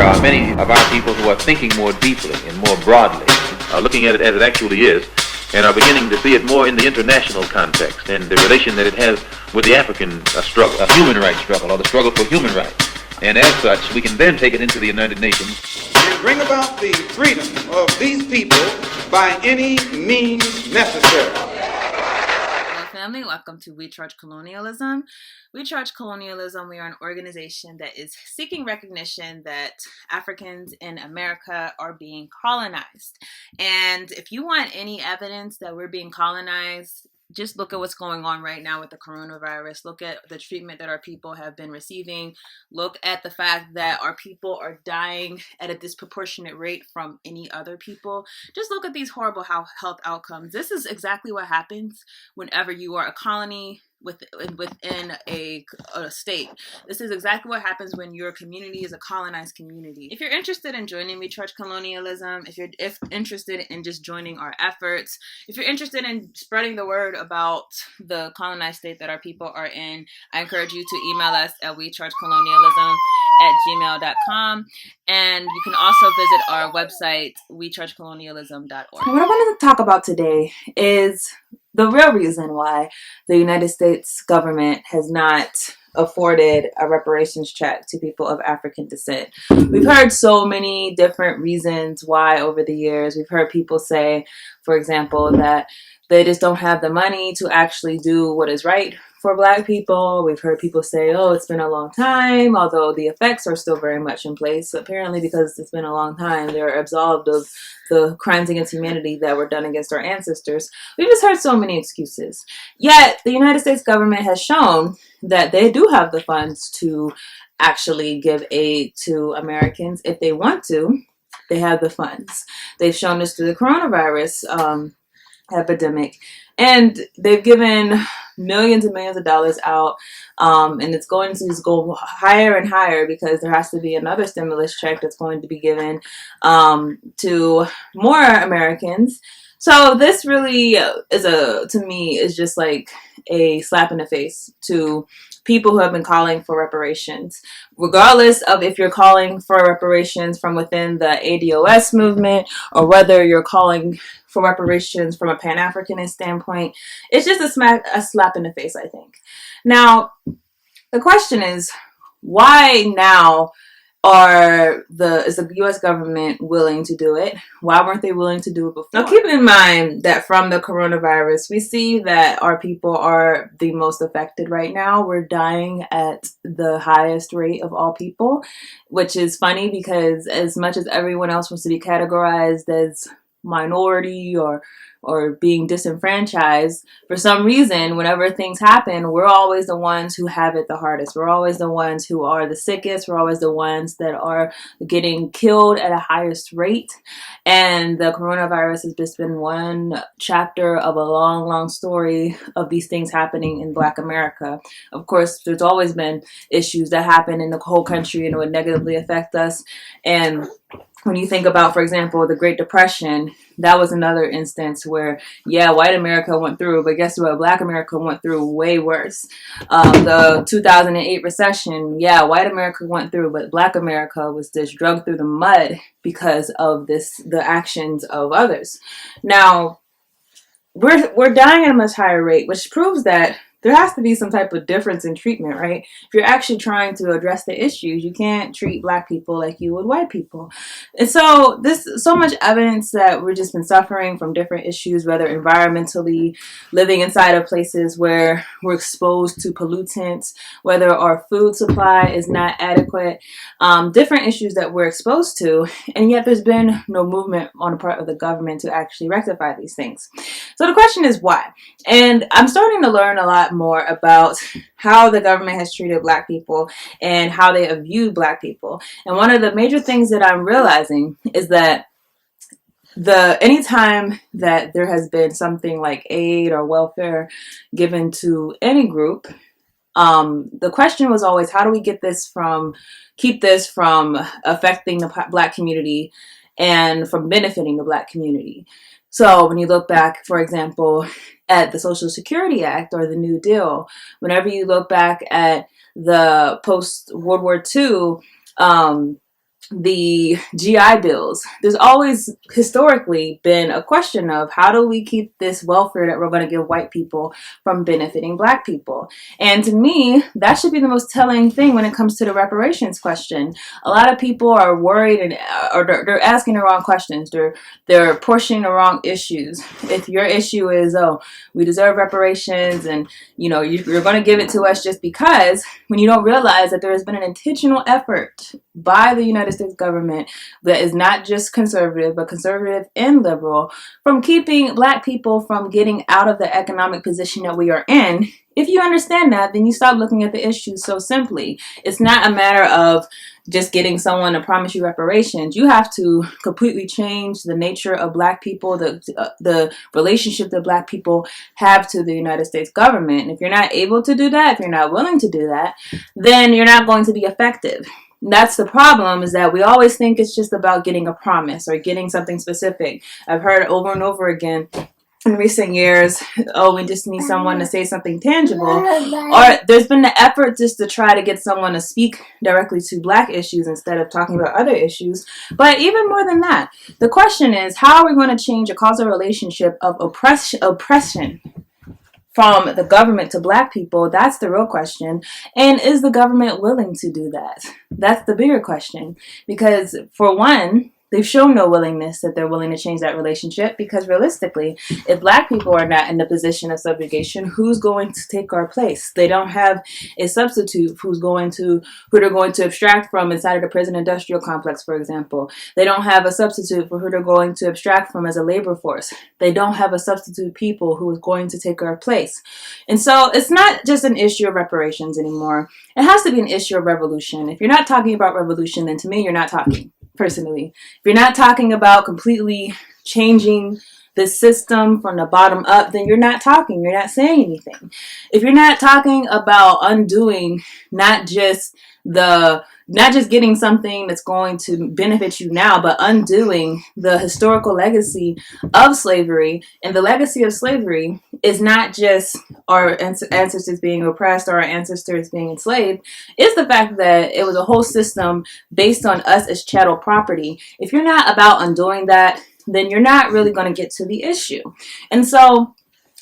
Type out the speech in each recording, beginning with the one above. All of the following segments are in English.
there are many of our people who are thinking more deeply and more broadly, looking at it as it actually is, and are beginning to see it more in the international context and the relation that it has with the African struggle, a human rights struggle, or the struggle for human rights. And as such, we can then take it into the United Nations. And bring about the freedom of these people by any means necessary. Hello, family. Welcome to We Charge Colonialism. We Charge Colonialism. We are an organization that is seeking recognition that Africans in America are being colonized. And if you want any evidence that we're being colonized, just look at what's going on right now with the coronavirus. Look at the treatment that our people have been receiving. Look at the fact that our people are dying at a disproportionate rate from any other people. Just look at these horrible health outcomes. This is exactly what happens whenever you are a colony within a state. This is exactly what happens when your community is a colonized community. If you're interested in joining We Charge Colonialism, if you're interested in just joining our efforts, if you're interested in spreading the word about the colonized state that our people are in, I encourage you to email us at wechargecolonialism@gmail.com, and you can also visit our website, wechargecolonialism.org. What I wanted to talk about today is the real reason why the United States government has not afforded a reparations check to people of African descent. We've heard so many different reasons why over the years. We've heard people say, for example, that they just don't have the money to actually do what is right for Black people. We've heard people say, oh, it's been a long time, although the effects are still very much in place. Apparently, because it's been a long time, they're absolved of the crimes against humanity that were done against our ancestors. We've just heard so many excuses. Yet, the United States government has shown that they do have the funds to actually give aid to Americans if they want to. They have the funds. They've shown this through the coronavirus epidemic, and they've given millions and millions of dollars out, and it's going to just go higher and higher because there has to be another stimulus check that's going to be given to more Americans. So this really to me is just like a slap in the face to people who have been calling for reparations, regardless of if you're calling for reparations from within the ADOS movement or whether you're calling for reparations from a Pan-Africanist standpoint. It's just a slap in the face, I think. Now, the question is, why now is the U.S. government willing to do it? Why weren't they willing to do it before? Now, keep in mind that from the coronavirus, we see that our people are the most affected right now. We're dying at the highest rate of all people, which is funny because as much as everyone else wants to be categorized as minority or being disenfranchised, for some reason, whenever things happen, we're always the ones who have it the hardest. We're always the ones who are the sickest. We're always the ones that are getting killed at a highest rate. And the coronavirus has just been one chapter of a long, long story of these things happening in Black America. Of course, there's always been issues that happen in the whole country and it would negatively affect us. And when you think about, for example, the Great Depression, that was another instance where, yeah, white America went through, but guess what? Black America went through way worse. The 2008 recession, yeah, white America went through, but Black America was just dragged through the mud because of the actions of others. Now, we're dying at a much higher rate, which proves that there has to be some type of difference in treatment, right? If you're actually trying to address the issues, you can't treat Black people like you would white people. And so there's so much evidence that we've just been suffering from different issues, whether environmentally, living inside of places where we're exposed to pollutants, whether our food supply is not adequate, different issues that we're exposed to, and yet there's been no movement on the part of the government to actually rectify these things. So the question is why? And I'm starting to learn a lot more about how the government has treated Black people and how they have viewed Black people. And one of the major things that I'm realizing is that anytime that there has been something like aid or welfare given to any group, the question was always, how do we keep this from affecting the Black community and from benefiting the Black community? So when you look back, for example, at the Social Security Act or the New Deal, whenever you look back at the post-World War II the GI bills, there's always historically been a question of how do we keep this welfare that we're going to give white people from benefiting black people? And to me, that should be the most telling thing when it comes to the reparations question. A lot of people are worried and or they're asking the wrong questions. They're pushing the wrong issues. If your issue is, oh, we deserve reparations and you're going to give it to us just because, when you don't realize that there has been an intentional effort by the United States government that is not just conservative, but conservative and liberal, from keeping black people from getting out of the economic position that we are in. If you understand that, then you stop looking at the issues so simply. It's not a matter of just getting someone to promise you reparations. You have to completely change the nature of black people, the relationship that black people have to the United States government. And if you're not able to do that, if you're not willing to do that, then you're not going to be effective. That's the problem, is that we always think it's just about getting a promise or getting something specific. I've heard over and over again in recent years, oh, we just need someone to say something tangible. Or there's been the effort just to try to get someone to speak directly to black issues instead of talking about other issues. But even more than that, the question is, how are we going to change a causal relationship of oppression from the government to black people? That's the real question. And is the government willing to do that? That's the bigger question. Because for one, they've shown no willingness that they're willing to change that relationship, because realistically, if black people are not in the position of subjugation, who's going to take our place? They don't have a substitute who they're going to abstract from inside of the prison industrial complex, for example. They don't have a substitute for who they're going to abstract from as a labor force. They don't have a substitute people who is going to take our place. And so it's not just an issue of reparations anymore. It has to be an issue of revolution. If you're not talking about revolution, then to me, you're not talking. Personally, if you're not talking about completely changing the system from the bottom up, then you're not talking. You're not saying anything. If you're not talking about undoing not just getting something that's going to benefit you now, but undoing the historical legacy of slavery. And the legacy of slavery is not just our ancestors being oppressed or our ancestors being enslaved. It's the fact that it was a whole system based on us as chattel property. If you're not about undoing that, then you're not really going to get to the issue. And so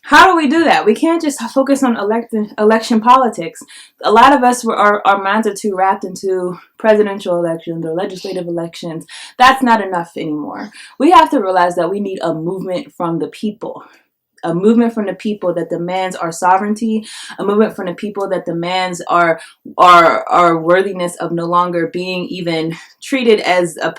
how do we do that? We can't just focus on election politics. A lot of us, our minds are too wrapped into presidential elections or legislative elections. That's not enough anymore. We have to realize that we need a movement from the people. A movement from the people that demands our sovereignty, a movement from the people that demands our worthiness of no longer being even treated as a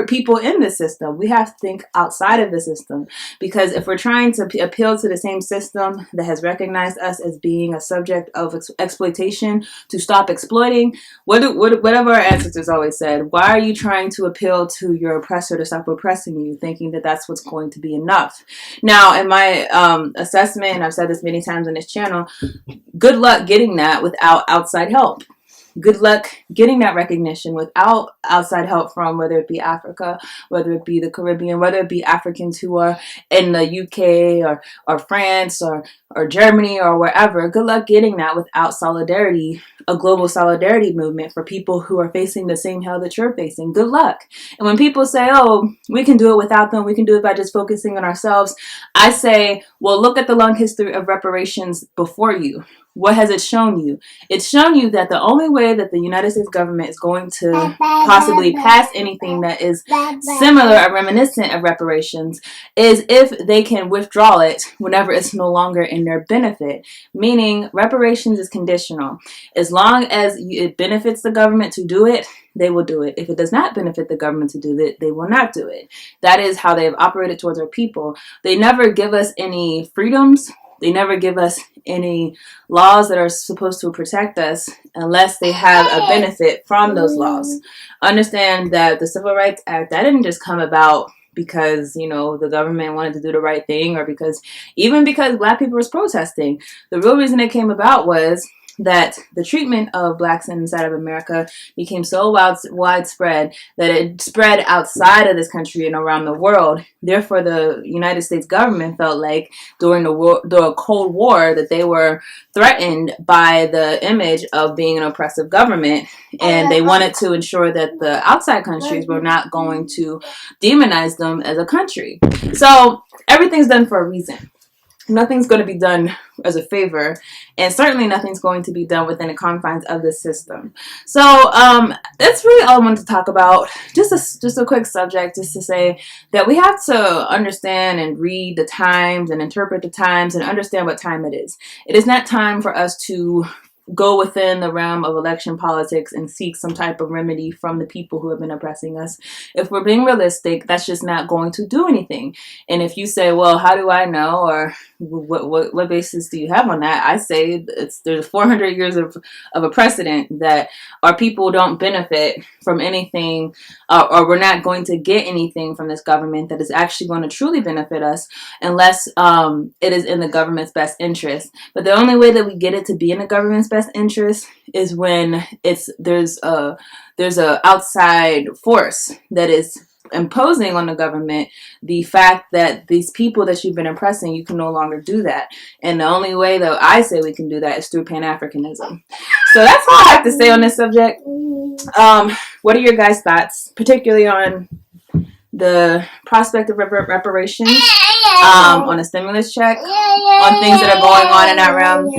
people in the system. We have to think outside of the system, because if we're trying to appeal to the same system that has recognized us as being a subject of exploitation to stop exploiting, whatever our ancestors always said, why are you trying to appeal to your oppressor to stop oppressing you, thinking that that's what's going to be enough? Now, in my assessment, and I've said this many times on this channel, good luck getting that without outside help. Good luck getting that recognition without outside help from, whether it be Africa, whether it be the Caribbean, whether it be Africans who are in the UK or France or Germany or wherever. Good luck getting that without solidarity, a global solidarity movement for people who are facing the same hell that you're facing. Good luck. And when people say, oh, we can do it without them, we can do it by just focusing on ourselves, I say, well, look at the long history of reparations before you. What has it shown you? It's shown you that the only way that the United States government is going to possibly pass anything that is similar or reminiscent of reparations is if they can withdraw it whenever it's no longer in their benefit. Meaning, reparations is conditional. As long as it benefits the government to do it, they will do it. If it does not benefit the government to do it, they will not do it. That is how they have operated towards our people. They never give us any freedoms. They never give us any laws that are supposed to protect us unless they have a benefit from those laws. Understand that the Civil Rights Act, that didn't just come about because, the government wanted to do the right thing, or because black people was protesting. The real reason it came about was that the treatment of blacks inside of America became so widespread that it spread outside of this country and around the world. Therefore, the United States government felt like during the Cold War that they were threatened by the image of being an oppressive government, and they wanted to ensure that the outside countries were not going to demonize them as a country. So everything's done for a reason. Nothing's going to be done as a favor, and certainly nothing's going to be done within the confines of the system. So that's really all I wanted to talk about. Just a quick subject, just to say that we have to understand and read the times and interpret the times and understand what time it is. It is not time for us to go within the realm of election politics and seek some type of remedy from the people who have been oppressing us. If we're being realistic, that's just not going to do anything. And if you say, well, how do I know, or what basis do you have on that? I say there's 400 years of a precedent that our people don't benefit from anything, or we're not going to get anything from this government that is actually going to truly benefit us unless it is in the government's best interest. But the only way that we get it to be in the government's best interest is when there's a outside force that is imposing on the government the fact that these people that you've been oppressing, you can no longer do that. And the only way that I say we can do that is through Pan-Africanism. So that's all I have to say on this subject. What are your guys' thoughts, particularly on the prospect of reparations, on a stimulus check, on things that are going on in that realm?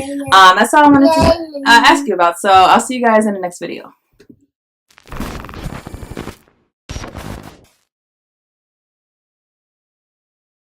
That's all I wanted to ask you about. So I'll see you guys in the next video.